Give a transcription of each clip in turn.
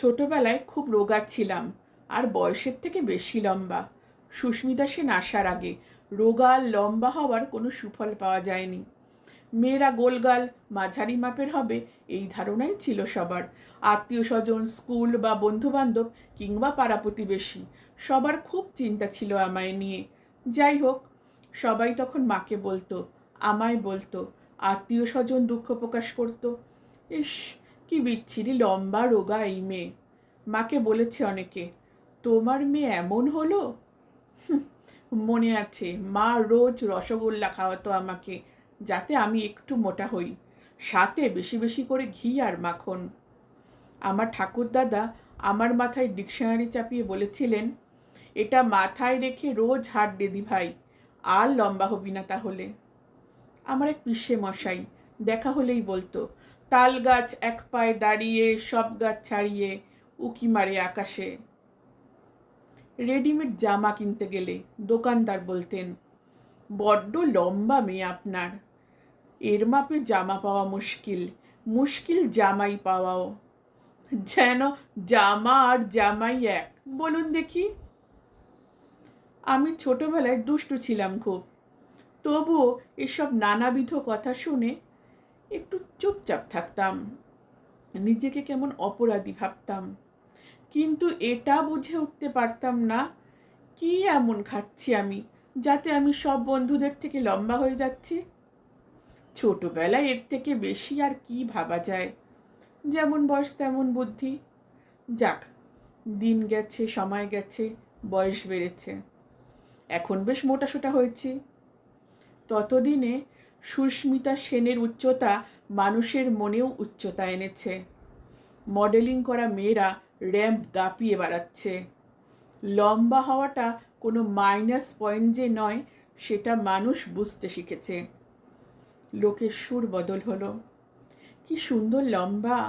ছোটবেলায় খুব রোগা ছিলাম, আর বয়সের থেকে বেশি লম্বা। সুস্মিতা সেন আসার আগে রোগা আর লম্বা হওয়ার কোনো সুফল পাওয়া যায়নি। মেয়েরা গোলগাল মাঝারি মাপের হবে এই ধারণাই ছিল সবার। আত্মীয় স্বজন, স্কুল বা বন্ধুবান্ধব কিংবা পাড়া প্রতিবেশী সবার খুব চিন্তা ছিল আমায় নিয়ে। যাই হোক, সবাই তখন মাকে বলতো, আমায় বলতো, আত্মীয় স্বজন দুঃখ প্রকাশ করতো, ইস কি বিচ্ছিরি লম্বা রোগা এই মেয়ে। মাকে বলেছে অনেকে, তোমার মেয়ে এমন হলো। মনে আছে, মা রোজ রসগোল্লা খাওয়াতো আমাকে, যাতে আমি একটু মোটা হই, সাথে বেশি বেশি করে ঘি আর মাখন। আমার ঠাকুরদাদা আমার মাথায় ডিকশনারি চাপিয়ে বলেছিলেন, এটা মাথায় রেখে রোজ হাট দিদি ভাই, আর লম্বা হবি না তাহলে। আমার এক পিসে মশাই দেখা হলেই বলতো, তাল গাছ এক পায়ে দাঁড়িয়ে সব গাছ ছাড়িয়ে উকি মারে আকাশে। রেডিমেড জামা কিনতে গেলে দোকানদার বলতেন, বড্ড লম্বা মেয়ে আপনার, এর মাপে জামা পাওয়া মুশকিল, মুশকিল জামাই পাওয়াও। যেন জামা আর জামাই এক, বলুন দেখি। আমি ছোটবেলায় দুষ্টু ছিলাম খুব, তবুও এসব নানাবিধ কথা শুনে একটু চুপচাপ থাকতাম, নিজেকে কেমন অপরাধী ভাবতাম। কিন্তু এটা বুঝে উঠতে পারতাম না, কি এমন খাচ্ছি আমি যাতে আমি সব বন্ধুদের থেকে লম্বা হয়ে যাচ্ছি। ছোটবেলায় এর থেকে বেশি আর কি ভাবা যায়, যেমন বয়স তেমন বুদ্ধি। যাক, দিন গেছে, সময় গেছে, বয়স বেড়েছে, এখন বেশ মোটাসোটা হয়েছি। ততদিনে সুস্মিতা সেনের উচ্চতা মানুষের মনেও উচ্চতা এনেছে। মডেলিং করা মেয়েরা র্যাম্প দাপিয়ে বেড়াচ্ছে। লম্বা হওয়াটা কোনো মাইনাস পয়েন্ট যে নয়, সেটা মানুষ বুঝতে শিখেছে। লোকের সুর বদল হলো, কি সুন্দর লম্বা,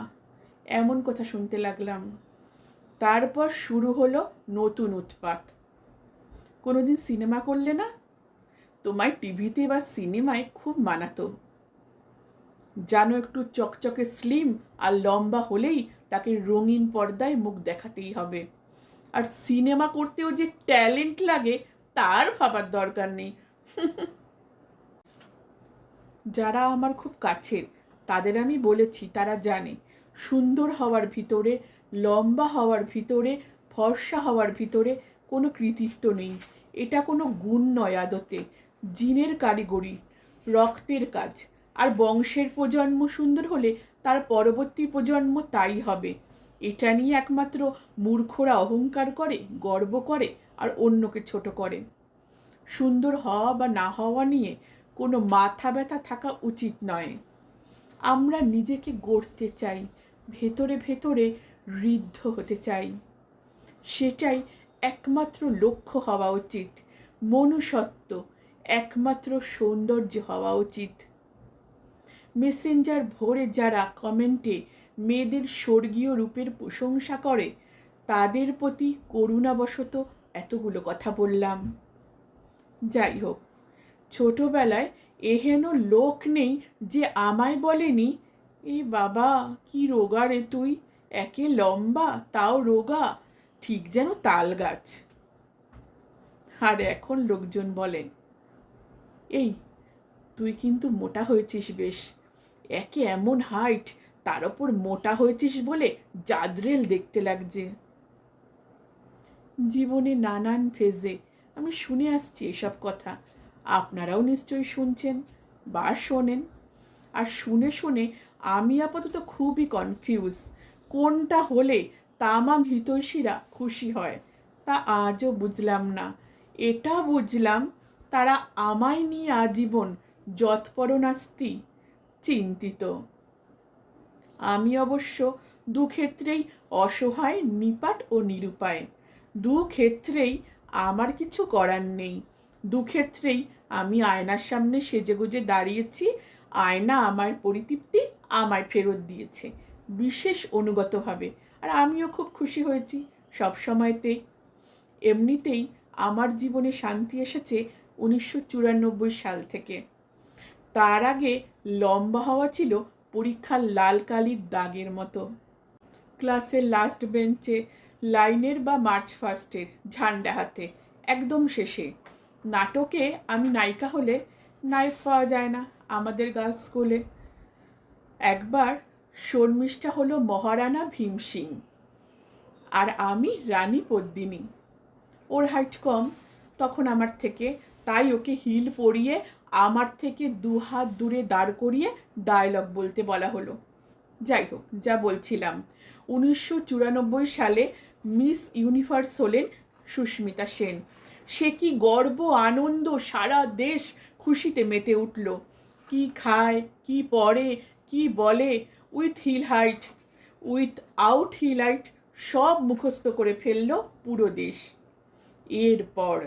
এমন কথা শুনতে লাগলাম। তারপর শুরু হলো নতুন উৎপাত। কোনোদিন সিনেমা করলে না? তোমায় টিভিতে বা সিনেমায় খুব মানাতো। জানো, একটু চকচকে স্লিম আর লম্বা হলেই তাকে রঙিন পর্দায় মুখ দেখাতেই হবে। আর সিনেমা করতেও যে ট্যালেন্ট লাগে তার ভাবার দরকার নেই। যারা আমার খুব কাছের তাদের আমি বলেছি, তারা জানে, সুন্দর হওয়ার ভিতরে, লম্বা হওয়ার ভিতরে, ফর্সা হওয়ার ভিতরে কোনো কৃতিত্ব নেই। এটা কোনো গুণ নয় আদতে, জিনের কারিগরি, রক্তের কাজ। আর বংশের প্রজন্ম সুন্দর হলে তার পরবর্তী প্রজন্ম তাই হবে, এটা নিয়ে একমাত্র মূর্খরা অহংকার করে, গর্ব করে আর অন্যকে ছোট করে। সুন্দর হওয়া বা না হওয়া নিয়ে কোনো মাথা ব্যথা থাকা উচিত নয়। আমরা নিজেকে গড়তে চাই, ভেতরে ভেতরে ঋদ্ধ হতে চাই, সেটাই একমাত্র লক্ষ্য হওয়া উচিত। মনুষ্যত্ব, একমাত্র সৌন্দর্য হওয়া উচিত। মেসেঞ্জার ভরে যারা কমেন্টে মেয়েদের স্বর্গীয় রূপের প্রশংসা করে, তাদের প্রতি করুণাবশত এতগুলো কথা বললাম। যাই হোক, ছোটবেলায় এহেন লোক নেই যে আমায় বলেনি, এ বাবা কি রোগা রে তুই, একে লম্বা তাও রোগা, ঠিক যেন তাল গাছ। আর এখন লোকজন বলেন, এই তুই কিন্তু মোটা হয়েছিস বেশ, একে এমন হাইট, তার ওপর মোটা হয়েছিস বলে জাদ্রেল দেখতে লাগছে। জীবনে নানান ফেজে আমি শুনে আসছি এসব কথা, আপনারাও নিশ্চয়ই শুনছেন বা শোনেন। আর শুনে শুনে আমি আপাতত খুবই কনফিউজ, কোনটা হলে তামাম হিতৈষীরা খুশি হয় তা আজও বুঝলাম না। এটা বুঝলাম, তারা আমায় নিয়ে আজীবন যৎপরনাস্তি চিন্তিত। আমি অবশ্য দুক্ষেত্রেই অসহায়, নিপাট ও নিরুপায়। দুক্ষেত্রেই আমার কিছু করার নেই। দুক্ষেত্রেই আমি আয়নার সামনে সেজেগুজে দাঁড়িয়েছি, আয়না আমার পরিতৃপ্তি আমায় ফেরত দিয়েছে বিশেষ অনুগতভাবে, আর আমিও খুব খুশি হয়েছি সব সময়তেই। এমনিতেই আমার জীবনে শান্তি এসেছে 1994 সাল থেকে। তার আগে লম্বা হওয়া ছিল পরীক্ষার লাল কালির দাগের মতো। ক্লাসের লাস্ট বেঞ্চে লাইনের বা মার্চ ফার্স্টের ঝান্ডা হাতে একদম শেষে। নাটকে আমি নায়িকা হলে নায়ক পাওয়া যায় না আমাদের গার্লস স্কুলে। একবার শর্মিষ্ঠা হলো মহারানা ভীম সিং আর আমি রানী পদ্মিনী। ওর হাইট কম তখন আমার থেকে, তাই ওকে হিল পরিয়ে আমার থেকে 2 হাত দূরে দাঁড় করিয়ে ডায়লগ বলতে বলা হলো। যাই হোক, যা বলছিলাম, 1994 সালে মিস ইউনিভার্স হলেন সুস্মিতা সেন। সে কি গর্ব আনন্দ, সারা দেশ খুশিতে মেতে উঠল। কি খায়, কি পরে, কি বলে, with heel height, without heel height সব মুখস্থ করে ফেলল পুরো দেশ। এরপর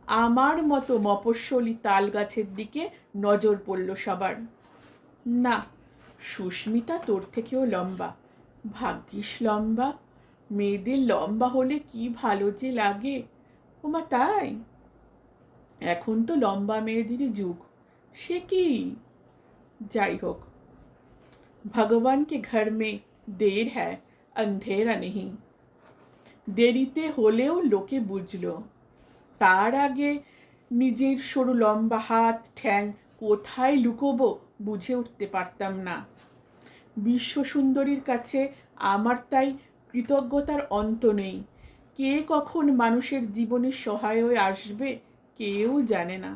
আমার মতো মফস্বলী তাল গাছের দিকে নজর পড়ল সবার। না, সুস্মিতা তোর থেকেও লম্বা, ভাগ্যিস লম্বা, মেয়েদের লম্বা হলে কি ভালো যে লাগে। ওমা তাই? এখন তো লম্বা মেয়েদেরই যুগ। সে কি? যাই হোক, ভগবান কে ঘর মে দের হ্যায় অন্ধেরা নেই। দেরিতে হলেও লোকে বুঝলো। তার আগে নিজের সরু লম্বা হাত ঠ্যাং কোথায় লুকোবো বুঝে উঠতে পারতাম না। বিশ্ব সুন্দরীর কাছে আমার তাই কৃতজ্ঞতার অন্ত নেই। কে কখন মানুষের জীবনে সহায় হয়ে আসবে কেউ জানে না।